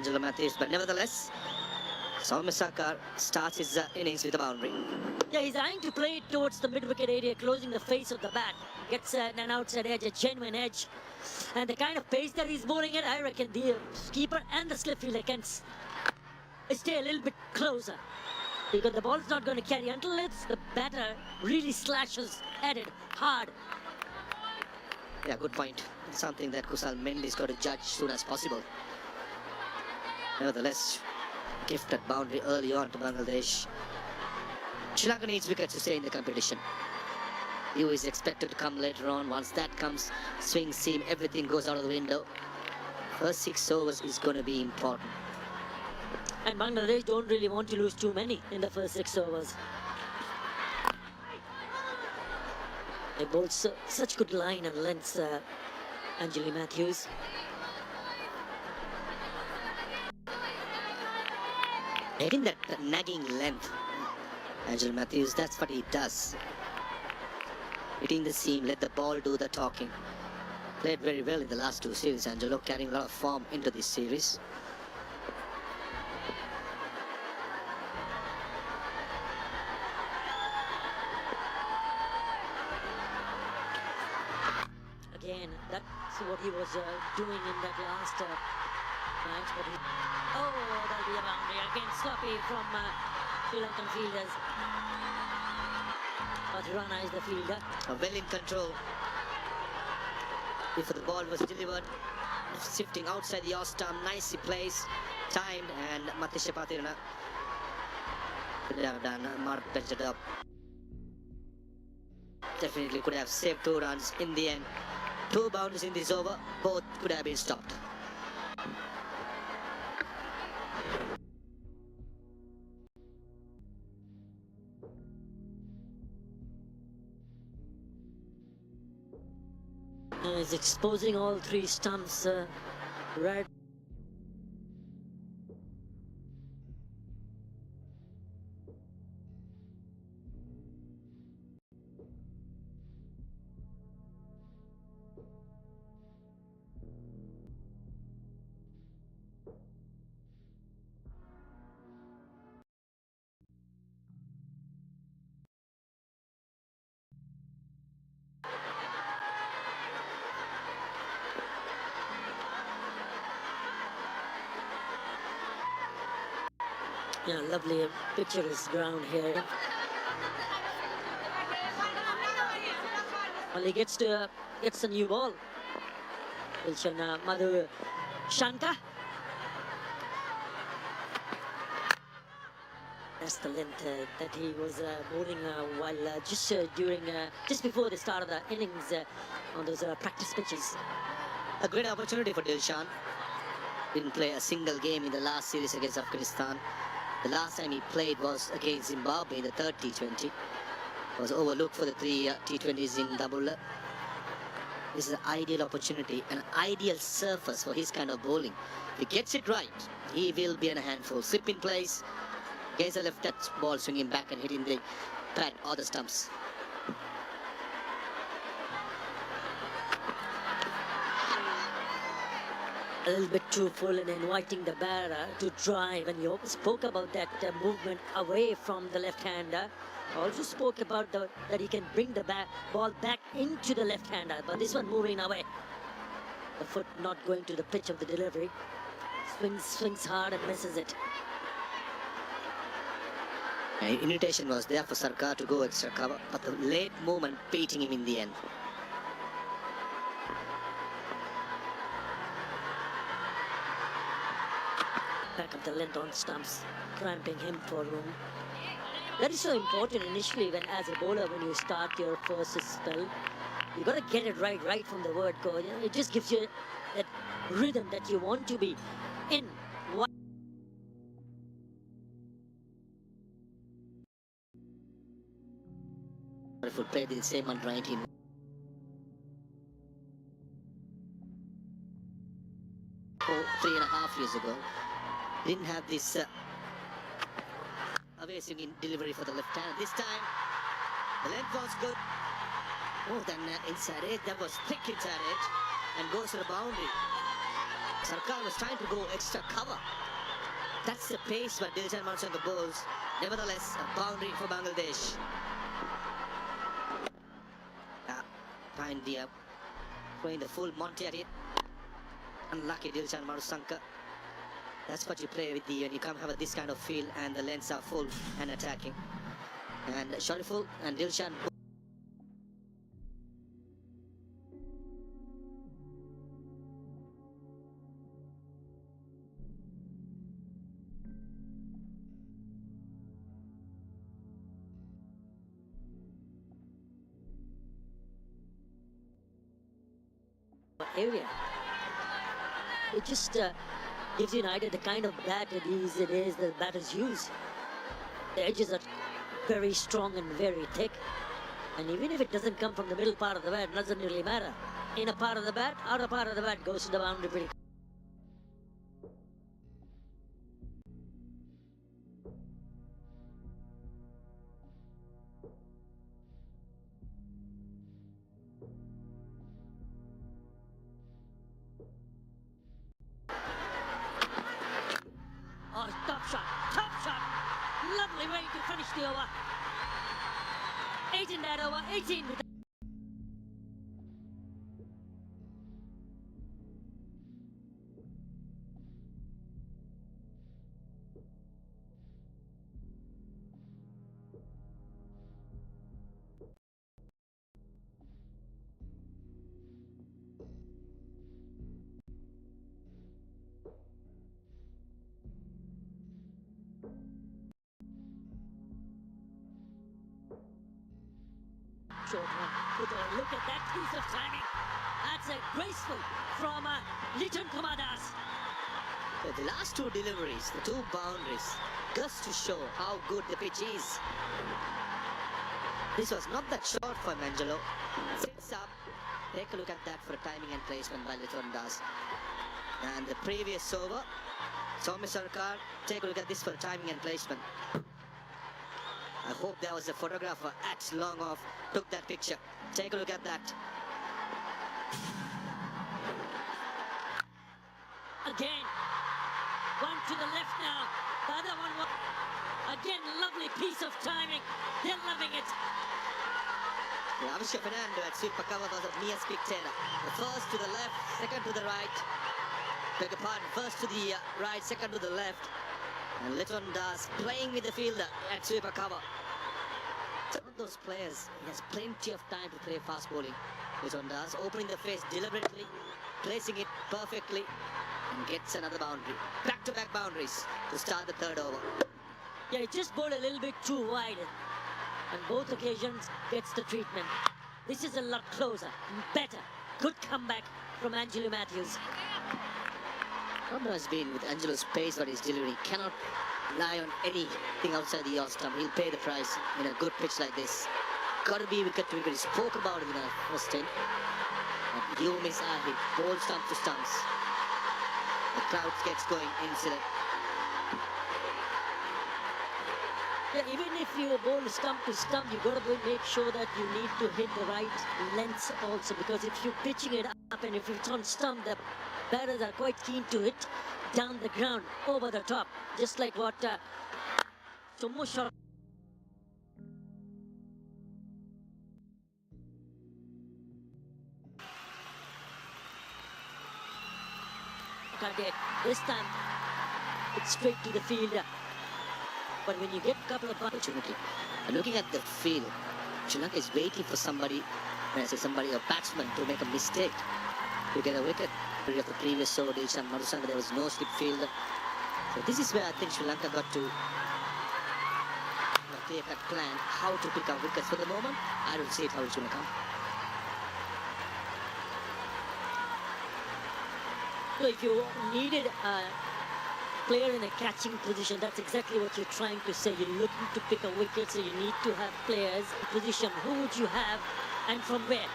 Angelo Matthews, but nevertheless, Saumisakar starts his innings with a boundary. Yeah, he's eyeing to play it towards the mid-wicket area, closing the face of the bat. Gets an outside edge, a genuine edge. And the kind of pace that he's bowling at, I reckon the keeper and the slip fielder can stay a little bit closer. Because the ball's not going to carry until the batter really slashes at it hard. Yeah, good point. Something that Kusal Mendy's got to judge soon as possible. Nevertheless, gifted boundary early on to Bangladesh. Sri Lanka needs wickets to stay in the competition. You is expected to come later on. Once that comes, swing, seam, everything goes out of the window. First 6 overs is going to be important. And Bangladesh don't really want to lose too many in the first 6 overs. They bowled such good line and lengths, Angelo Matthews. Getting that nagging length, Angelo Matthews, that's what he does. Hitting the seam, let the ball do the talking. Played very well in the last 2 series, Angelo, carrying a lot of form into this series. Again, that's what he was doing in that last match. But that'll be a boundary. Again, sloppy from Sri Lankan fielders. But Rana is the fielder. Well in control. If the ball was delivered, shifting outside the off stump, nicely placed, timed, and Matisha Patirana could have done a much better job. Definitely could have saved 2 runs in the end. 2 boundaries in this over, both could have been stopped. He's exposing all 3 stumps right. Yeah, lovely picturesque ground here. Well, he gets a new ball. Wilson Madhu Shanka. That's the length that he was bowling while just before the start of the innings on those practice pitches. A great opportunity for Dilshan. Didn't play a single game in the last series against Afghanistan. The last time he played was against Zimbabwe in the 3rd T20. Was overlooked for the 3 T20s in Dabula. This is an ideal opportunity, an ideal surface for his kind of bowling. If he gets it right, he will be in a handful. Slip in place, against the left touch ball, swinging back and hitting the pad or the stumps. A little bit too full and inviting the batter to drive, and you spoke about that movement away from the left-hander. Also spoke about that he can bring the ball back into the left-hander, but this one moving away. The foot not going to the pitch of the delivery. Swings hard and misses it. An invitation was there for Sarkar to go extra cover, but the late movement beating him in the end. Back up the length on stumps, cramping him for room. That is so important initially when, as a bowler, when you start your first spell. You got to get it right from the word go. It just gives you that rhythm that you want to be in. If we played the same under 19. 3.5 years ago. Didn't have this away swinging delivery for the left hand. This time, the length was good. More than inside edge. That was thick inside edge and goes to the boundary. Sarkar was trying to go extra cover. That's the pace by Dilshan Marusanga bowls. Nevertheless, a boundary for Bangladesh. Trying throwing the full Monty at it. Unlucky Dilshan Marusanga. That's what you play with when you come have this kind of field and the lengths are full and attacking. And Shariful and Dilshan. Area. It just gives you an idea the kind of bat it is the batters use. The edges are very strong and very thick, and even if it doesn't come from the middle part of the bat, it doesn't really matter. In a part of the bat, outer part of the bat goes to the boundary pretty. Oh, top shot, lovely way to finish the over. 8 in that over, 18 with short one. Look at that piece of timing. That's a graceful from Liton Kamadas. The last two deliveries, the two boundaries, just to show how good the pitch is. This was not that short for Angelo. Sits up. Take a look at that for timing and placement by Liton Das. And the previous over, Soumya Sarkar. Take a look at this for timing and placement. I hope there was a photographer at long off took that picture. Take a look at that. Again, one to the left now. The other one was again lovely piece of timing. They're loving it. Avishka Fernando at super cover was of Mia Spectator. The first to the left, second to the right. Beg your pardon, first to the right, second to the left. And Liton Das playing with the fielder at sweeper cover. Some of those players, he has plenty of time to play fast bowling. Liton Das opening the face deliberately, placing it perfectly, and gets another boundary. Back-to-back boundaries to start the third over. Yeah, he just bowled a little bit too wide. On both occasions, gets the treatment. This is a lot closer, better. Good comeback from Angelo Matthews. Problem has been with Angelo's pace but his delivery. Cannot rely on anything outside the off stump. He'll pay the price in a good pitch like this. Got to be wicket to wicket. He spoke about it in the first 10. But you miss hit ball stump to stumps. The crowd gets going incident. Yeah, even if you bowl stump to stump, you got to make sure that you need to hit the right lengths also, because if you're pitching it up and if it's on stump, the batters are quite keen to hit down the ground over the top, just like what Soumya Sarkar did. This time it's straight to the fielder. But when you get a couple of opportunity, looking at the field, Sri Lanka is waiting for somebody, when I say somebody, a batsman, to make a mistake to get a wicket. Of the previous over, Dilshan Marusanga, there was no slip fielder. So this is where I think Sri Lanka got to a clear-cut plan how to pick up wickets. For the moment, I don't see it how it's going to come. So if you needed a player in a catching position, that's exactly what you're trying to say. You're looking to pick a wicket, so you need to have players in position. Who would you have and from where?